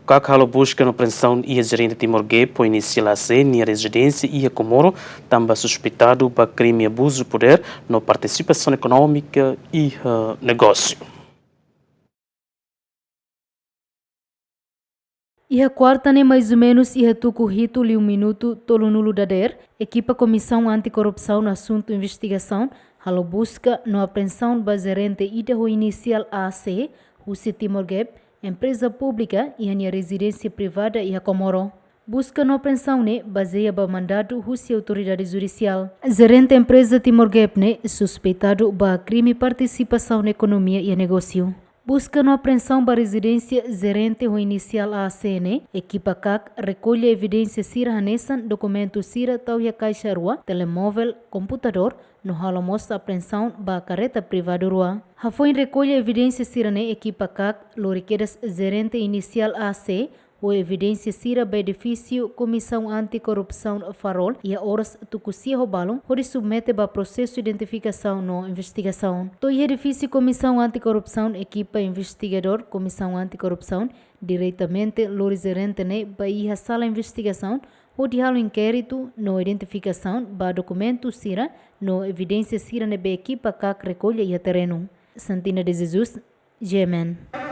Kakalo busca na apreensão e a gerente Timor-Gué por iniciar a na residência e a Comoro, também suspeitado por crime e abuso de poder na participação econômica e negócio. E a quarta, nem mais ou menos, e a tuco rito li minuto tolo nulo dader, equipa Comissão Anticorrupção no assunto investigação, halo busca no apreensão baserente ida o inicial AC, o Timor-Gué, empresa pública e a residência privada e a Comoro. Busca no apreensão ne baseia ba mandado Rússia autoridade judicial. Gerente empresa Timor-Gué ne suspeitado ba crime participação na economia e negócio. Busca no apreensão da residência gerente o inicial ACN, equipa CAC recolhe evidência sira hanesan, documento sira tau e caixa rua, telemóvel, computador, no halo mostra apreensão da carreta privada rua. Foi recolhe evidência sira ne equipa CAC, loriquedas gerente inicial AC, o evidência sira benefício Comissão Anticorrupção Farol e a horas tucusia robalum, onde submete para processo de identificação no investigação. To edifício Comissão Anticorrupção equipa investigador Comissão Anticorrupção diretamente lorigerente ne para sala investigação onde há o inquérito no identificação ba documento sira no evidência sira ne be equipa CAC recolhe e a terreno. Santina de Jesus, GMN.